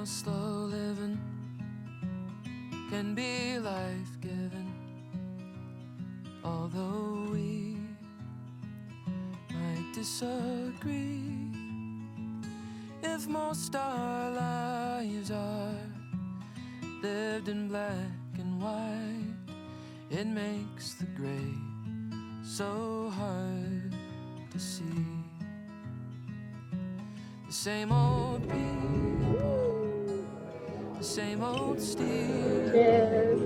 slow living can be life-giving, although we might disagree. If most our lives are lived in black and white, it makes the gray so hard to see. The same old people, the same old steel. Cheers.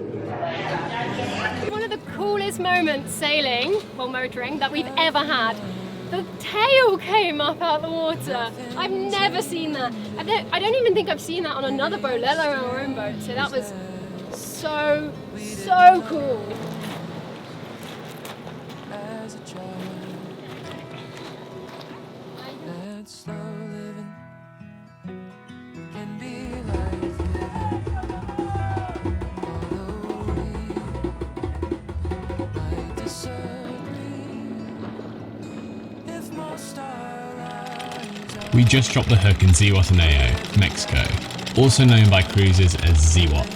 One of the coolest moments sailing, or motoring, that we've ever had. The tail came up out of the water. I've never seen that. I don't even think I've seen that on another boat, let alone our own boat. So that was so cool. As a child, that slow living can be life-giving, although we might disagree. If most our lives are We just dropped the hook in Zihuatanejo, Mexico, also known by cruisers as Ziwat.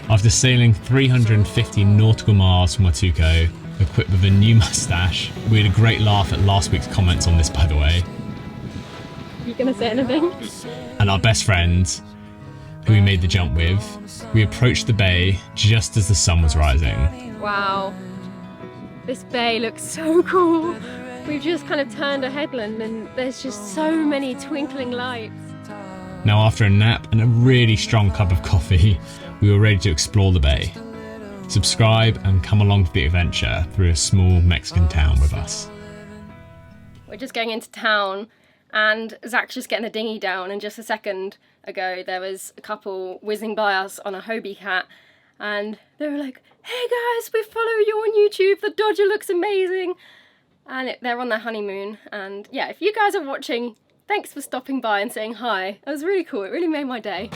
After sailing 350 nautical miles from Watuco, equipped with a new mustache, we had a great laugh at last week's comments on this, by the way. You gonna say anything? And our best friend, who we made the jump with, we approached the bay just as the sun was rising. Wow, this bay looks so cool. We've just kind of turned a headland and there's just so many twinkling lights. Now, after a nap and a really strong cup of coffee, we were ready to explore the bay. Subscribe and come along for the adventure through a small Mexican town with us. We're just going into town and Zach's just getting the dinghy down, and just a second ago there was a couple whizzing by us on a Hobie cat and they were like, "Hey guys, we follow you on YouTube, the Dodger looks amazing." And they're on their honeymoon, and yeah, if you guys are watching, thanks for stopping by and saying hi. It was really cool, it really made my day.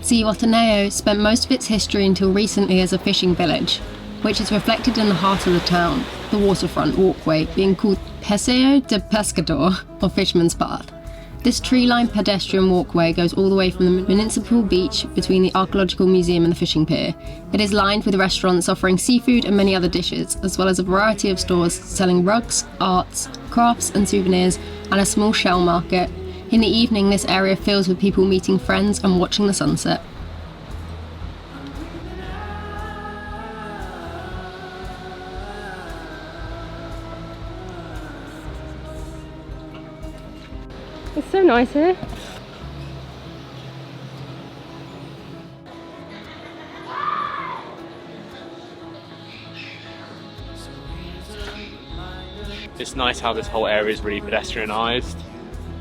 Zihuatanejo spent most of its history until recently as a fishing village, which is reflected in the heart of the town, the waterfront walkway being called Paseo de Pescador, or Fisherman's Path. This tree-lined pedestrian walkway goes all the way from the municipal beach between the Archaeological Museum and the fishing pier. It is lined with restaurants offering seafood and many other dishes, as well as a variety of stores selling rugs, arts, crafts and souvenirs, and a small shell market. In the evening, this area fills with people meeting friends and watching the sunset. It's so nice here. It's nice how this whole area is really pedestrianised,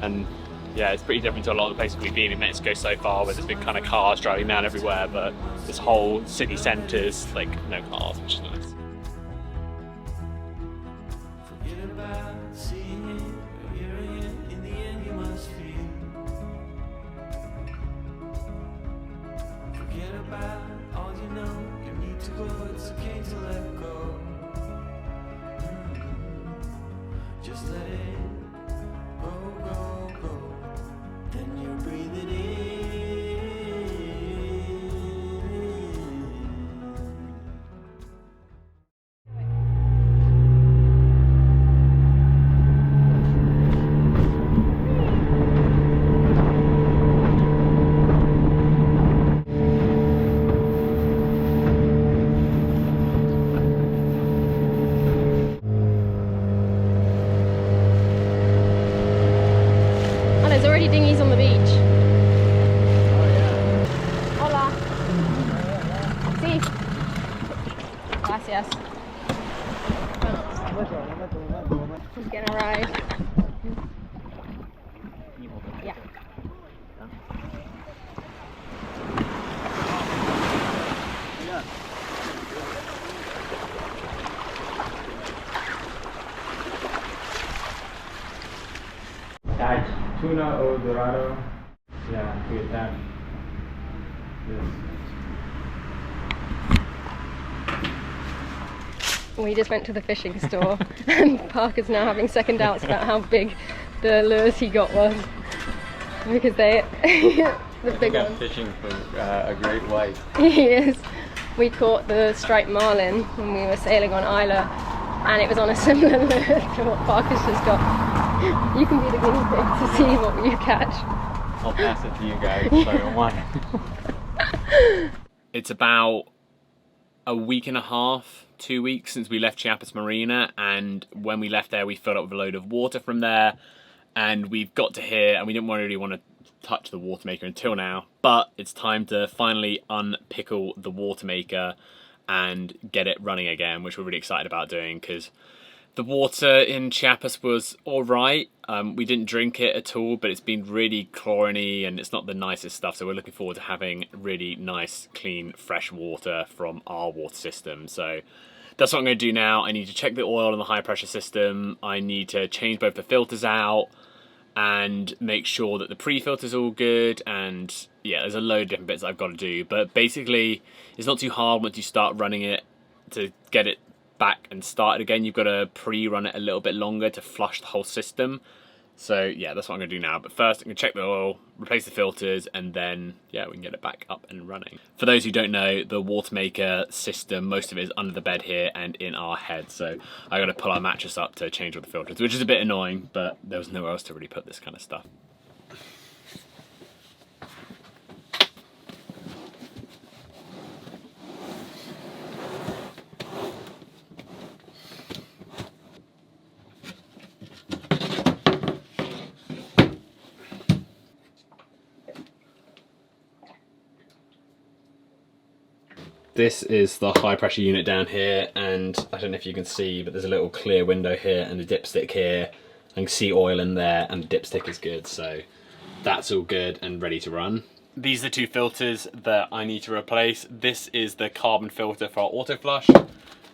and yeah, it's pretty different to a lot of the places we've been in Mexico so far, where there's been kind of cars driving down everywhere, but this whole city centre's like no cars, which is nice. There's already dinghies on the beach. Oh yeah. Hola. Sí. Gracias. Just getting a ride. Yeah. Attach tuna or dorado. Yeah, we attach this. We just went to the fishing store and Parker's now having second doubts about how big the lures he got was. Because they, the big one. Fishing for a great white. Yes. We caught the striped marlin when we were sailing on Isla and it was on a similar lure to what Parker's just got. You can be the guinea pig to see what you catch. I'll pass it to you guys, so one. It's about a week and a half, 2 weeks since we left Chiapas Marina, and when we left there we filled up with a load of water from there, and we've got to here and we didn't really want to touch the water maker until now, but it's time to finally unpickle the water maker and get it running again, which we're really excited about doing because the water in Chiapas was alright. We didn't drink it at all, but it's been really chlorine-y and it's not the nicest stuff, so we're looking forward to having really nice, clean, fresh water from our water system. So that's what I'm going to do now. I need to check the oil in the high pressure system. I need to change both the filters out and make sure that the pre-filter's all good, and yeah, there's a load of different bits I've got to do, but basically it's not too hard once you start running it to get it back and start it again. You've got to pre-run it a little bit longer to flush the whole system. So yeah, that's what I'm going to do now. But first I'm going to check the oil, replace the filters, and then yeah, we can get it back up and running. For those who don't know, the water maker system, most of it is under the bed here and in our head. So I got to pull our mattress up to change all the filters, which is a bit annoying, but there was nowhere else to really put this kind of stuff. This is the high pressure unit down here, and I don't know if you can see, but there's a little clear window here and a dipstick here. I can see oil in there and the dipstick is good, so that's all good and ready to run. These are the two filters that I need to replace. This is the carbon filter for our auto flush,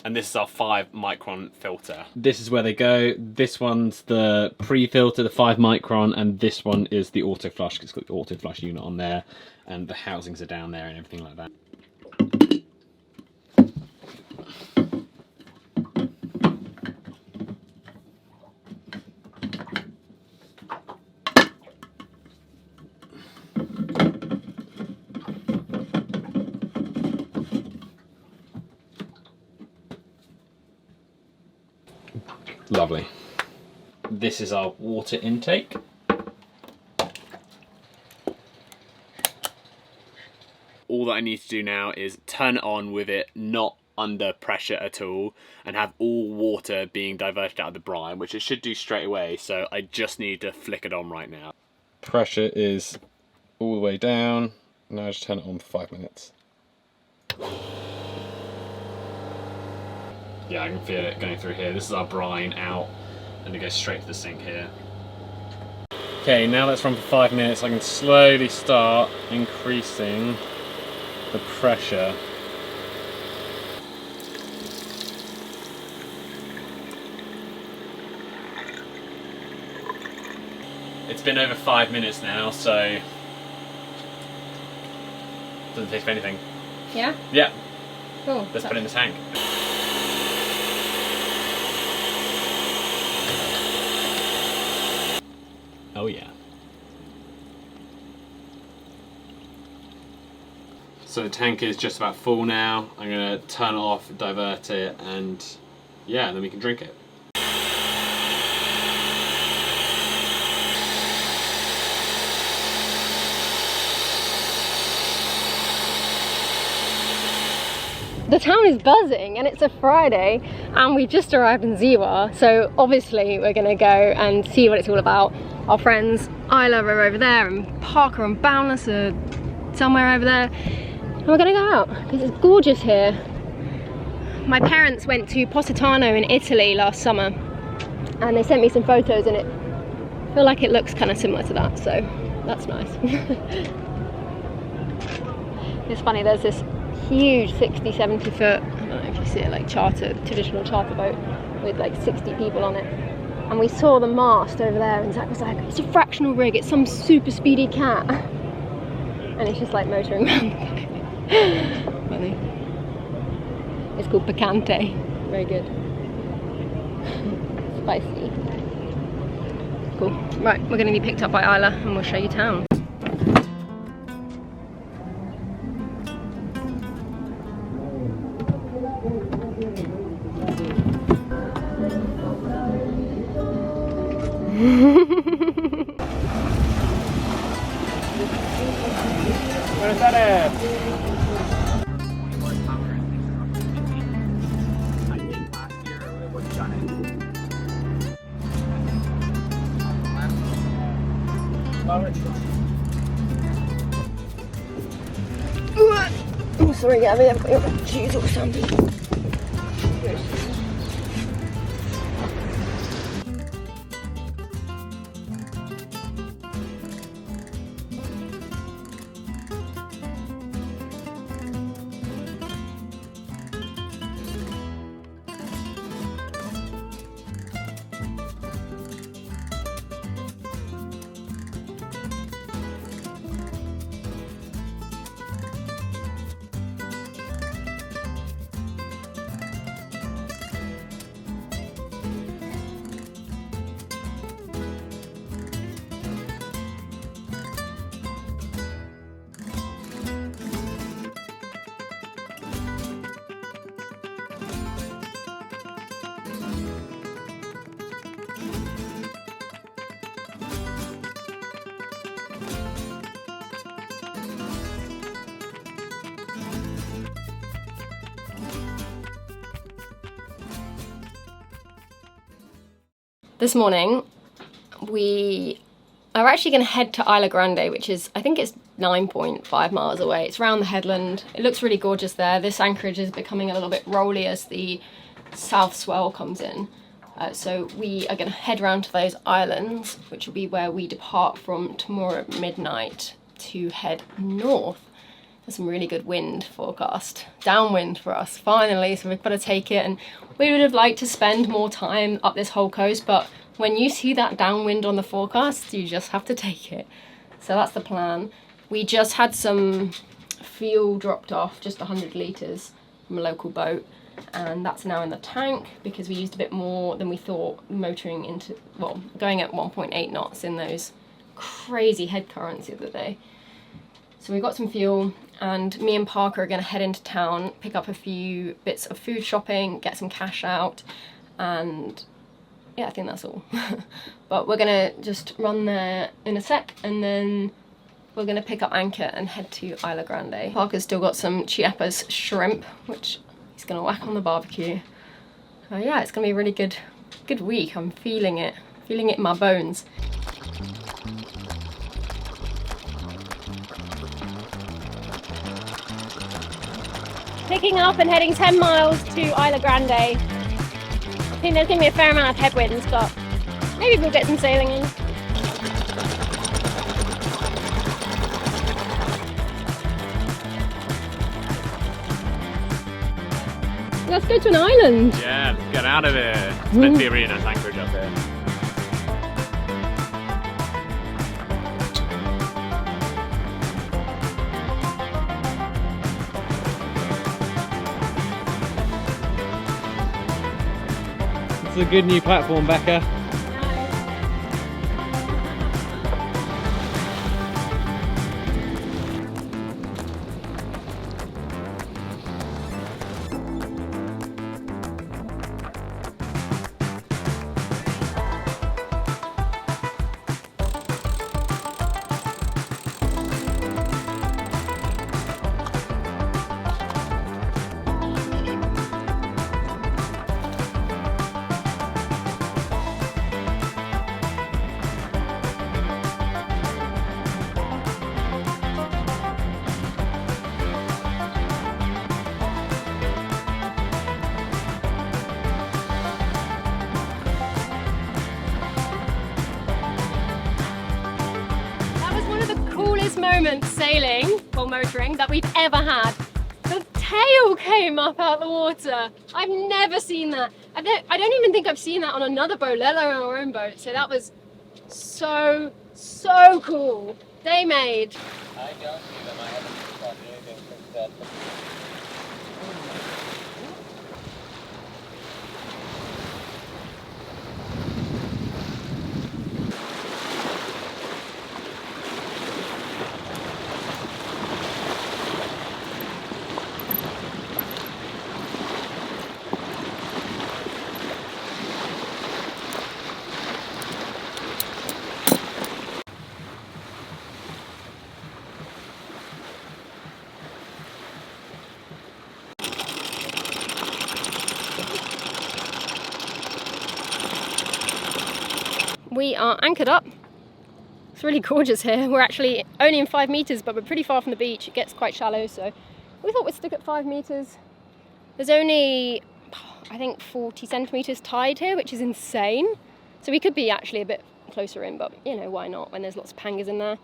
and this is our 5 micron filter. This is where they go. This one's the pre-filter, the 5 micron, and this one is the auto flush. It's got the auto flush unit on there, and the housings are down there and everything like that. Lovely. This is our water intake. All that I need to do now is turn it on with it not under pressure at all and have all water being diverted out of the brine, which it should do straight away, so I just need to flick it on right now. Pressure is all the way down. Now I just turn it on for 5 minutes. Yeah, I can feel it going through here. This is our brine out, and it goes straight to the sink here. Okay, now that's run for 5 minutes. I can slowly start increasing the pressure. It's been over 5 minutes now, so it doesn't taste of anything. Yeah? Yeah. Cool. Let's put it in the tank. Oh yeah. So the tank is just about full now. I'm gonna turn it off, divert it, and yeah, then we can drink it. The town is buzzing and it's a Friday and we just arrived in Ziwa, so obviously we're gonna go and see what it's all about. Our friends Isla are over there and Parker and Boundless are somewhere over there, and we're gonna go out because it's gorgeous here. My parents went to Positano in Italy last summer and they sent me some photos and I feel like it looks kind of similar to that, so That's nice. It's funny, there's this huge 60, 70 foot, I don't know if you see it, like traditional charter boat with like 60 people on it. And we saw the mast over there and Zach was like, it's a fractional rig, it's some super speedy cat. And it's just like motoring around the boat. Funny. It's called Picante. Very good. Spicy. Cool. Right, we're going to be picked up by Isla and we'll show you town. Buenas tardes. Oh, sorry, Gabby, I've got your shoes or something. This morning, we are actually going to head to Isla Grande, which is, I think it's 9.5 miles away. It's around the headland. It looks really gorgeous there. This anchorage is becoming a little bit rolly as the south swell comes in. So we are going to head round to those islands, which will be where we depart from tomorrow at midnight to head north. There's some really good wind forecast. Downwind for us, finally, so we've got to take it. And we would have liked to spend more time up this whole coast, but when you see that downwind on the forecast, you just have to take it. So that's the plan. We just had some fuel dropped off, just 100 litres from a local boat, and that's now in the tank because we used a bit more than we thought motoring into, well, going at 1.8 knots in those crazy head currents the other day. So we got some fuel, and me and Parker are going to head into town, pick up a few bits of food shopping, get some cash out, and yeah, I think that's all. But we're going to just run there in a sec, and then we're going to pick up anchor and head to Isla Grande. Parker's still got some Chiapas shrimp, which he's going to whack on the barbecue. Yeah, it's going to be a really good week. I'm feeling it in my bones. Picking up and heading 10 miles to Isla Grande. I think there's going to be a fair amount of headwinds, but maybe we'll get some sailing in. Let's go to an island. Yeah, let's get out of here. It's meant to be a really nice anchorage up here. It's a good new platform, Becca. moment sailing or motoring that we've ever had. The tail came up out the water. I've never seen that. I don't even think I've seen that on another boat, let alone our own boat. So that was so cool. Day made. I don't see them. I haven't spotted anything since that. We are anchored up. It's really gorgeous here. We're actually only in 5 meters, but we're pretty far from the beach. It gets quite shallow, so we thought we'd stick at 5 meters. There's only, I think, 40 centimeters tide here, which is insane. So we could be actually a bit closer in, but you know, why not when there's lots of pangas in there.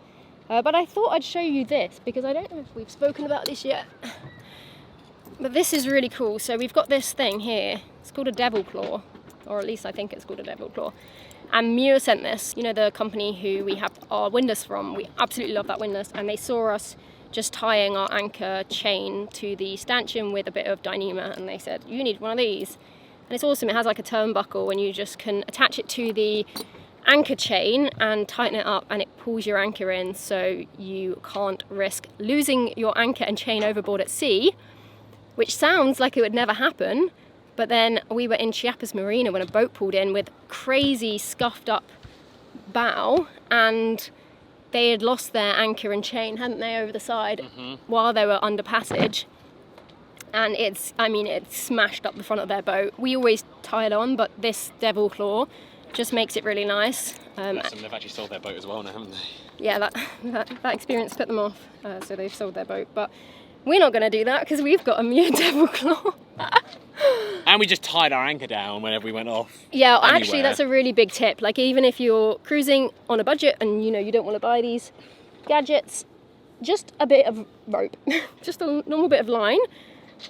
But I thought I'd show you this because I don't know if we've spoken about this yet. But this is really cool. So we've got this thing here. It's called a devil claw, or at least I think it's called a devil claw. And Muir sent this, you know, the company who we have our windlass from. We absolutely love that windlass, and they saw us just tying our anchor chain to the stanchion with a bit of Dyneema, and they said, you need one of these. And it's awesome. It has like a turnbuckle, and you just can attach it to the anchor chain and tighten it up, and it pulls your anchor in, so you can't risk losing your anchor and chain overboard at sea, which sounds like it would never happen. But then we were in Chiapas Marina when a boat pulled in with crazy scuffed up bow, and they had lost their anchor and chain, hadn't they, over the side while they were under passage. And it smashed up the front of their boat. We always tie it on, but this devil claw just makes it really nice. They've actually sold their boat as well now, haven't they? Yeah, that experience put them off, so they've sold their boat. But we're not going to do that because we've got a Muir devil claw. And we just tied our anchor down whenever we went off. Yeah, anywhere. Actually that's a really big tip. Like, even if you're cruising on a budget and you know you don't want to buy these gadgets, just a bit of rope, just a normal bit of line,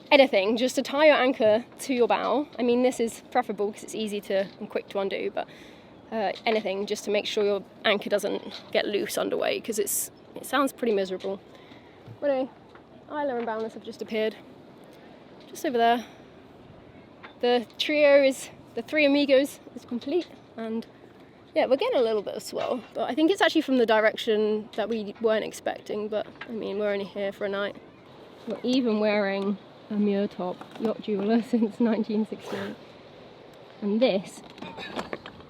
anything, just to tie your anchor to your bow. I mean, this is preferable because it's easy to and quick to undo, but anything just to make sure your anchor doesn't get loose underway, because it sounds pretty miserable. But anyway, Isla and Boundless have just appeared, just over there. The three amigos is complete, and yeah, we're getting a little bit of swell, but I think it's actually from the direction that we weren't expecting. But I mean, we're only here for a night. We're even wearing a Muir top, yacht jeweler, since 1968. And this,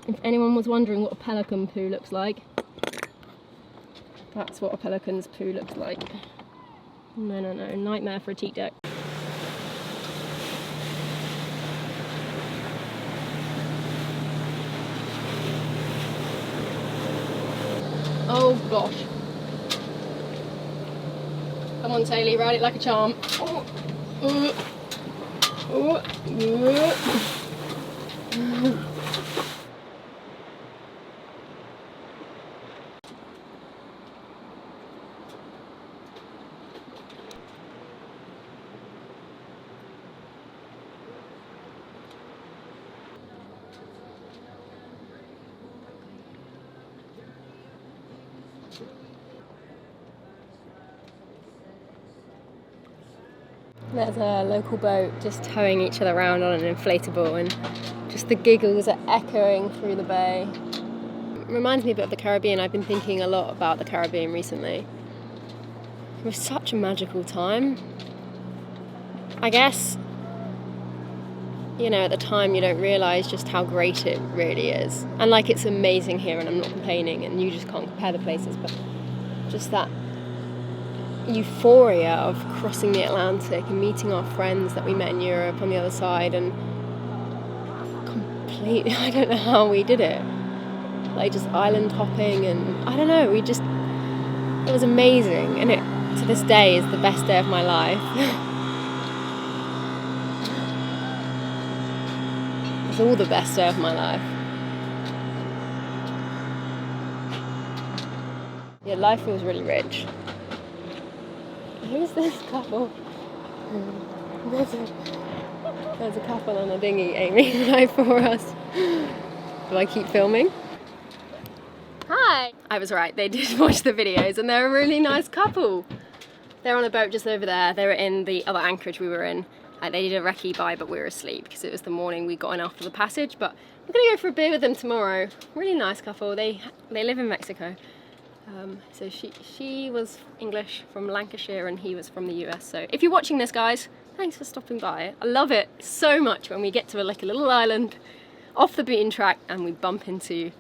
if anyone was wondering what a pelican poo looks like, that's what a pelican's poo looks like. No, nightmare for a teak deck. Oh gosh. Come on, Tay-Lee, ride it like a charm. There's a local boat just towing each other around on an inflatable, and just the giggles are echoing through the bay. It reminds me a bit of the Caribbean. I've been thinking a lot about the Caribbean recently. It was such a magical time. I guess, you know, at the time you don't realise just how great it really is. And like, it's amazing here, and I'm not complaining, and you just can't compare the places, but just that euphoria of crossing the Atlantic and meeting our friends that we met in Europe on the other side, and completely, I don't know how we did it, like just island hopping, and I don't know, it was amazing, and it to this day is the best day of my life. It's all the best day of my life. Yeah, life feels really rich. Who's this couple? There's a couple on a dinghy aiming right for us. Do I keep filming? Hi! I was right, they did watch the videos and they're a really nice couple. They're on a boat just over there. They were in the other anchorage we were in. They did a recce by, but we were asleep because it was the morning we got in after the passage. But we're gonna go for a beer with them tomorrow. Really nice couple. They live in Mexico. So she was English from Lancashire and he was from the US. So if you're watching this, guys, thanks for stopping by. I love it so much when we get to like a little island off the beaten track and we bump into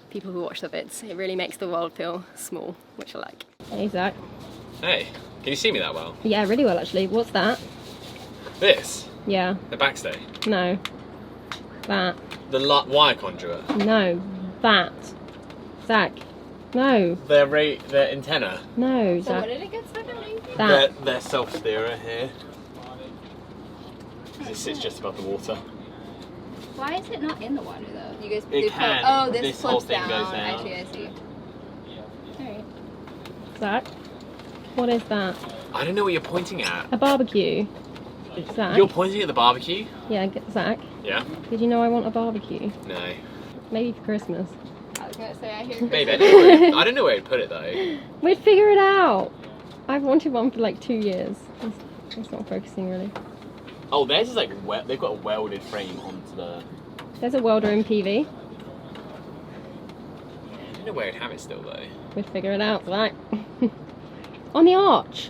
people who watch the vids. It really makes the world feel small, which I like. Hey, Zach. Hey, can you see me that well? Yeah, really well actually. What's that? This? Yeah. The backstay? No. That. The wire conduit? No. That. Zach. No. Their antenna? No, So Zach. what did it get stuck underneath? That. Their self-steerer here. This sits just above the water. Why is it not in the water though? You guys It do can. Oh, this This whole flips thing down. goes down. Actually, I see. Alright. Zach. What is that? I don't know what you're pointing at. A barbecue. Zach. You're pointing at the barbecue? Yeah, Zach. Yeah? Did you know I want a barbecue? No. Maybe for Christmas. I was gonna say I hear Maybe. Christmas. I don't know where to put it though. We'd figure it out. I've wanted one for like 2 years. It's not focusing really. Oh, theirs is like, they've got a welded frame onto the... There's a welder in PV. I don't know where I'd have it still though. We'd figure it out, Zach. On the arch.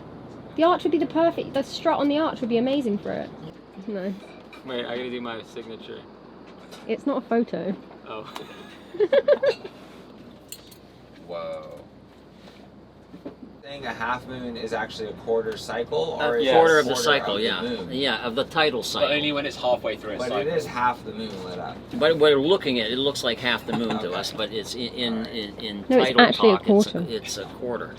The arch would be the strut on the arch would be amazing for it. No, Wait, I gotta do my signature. it's not a photo. Oh. Whoa. Saying a half moon is actually a quarter cycle, or A is it quarter a of the cycle, yeah. moon? Yeah, of the tidal cycle. But only when it's halfway through a But cycle. it is half the moon lit up. But we're looking at it looks like half the moon to Okay. us, but it's in No, it's tidal actually a talk, quarter. it's a quarter.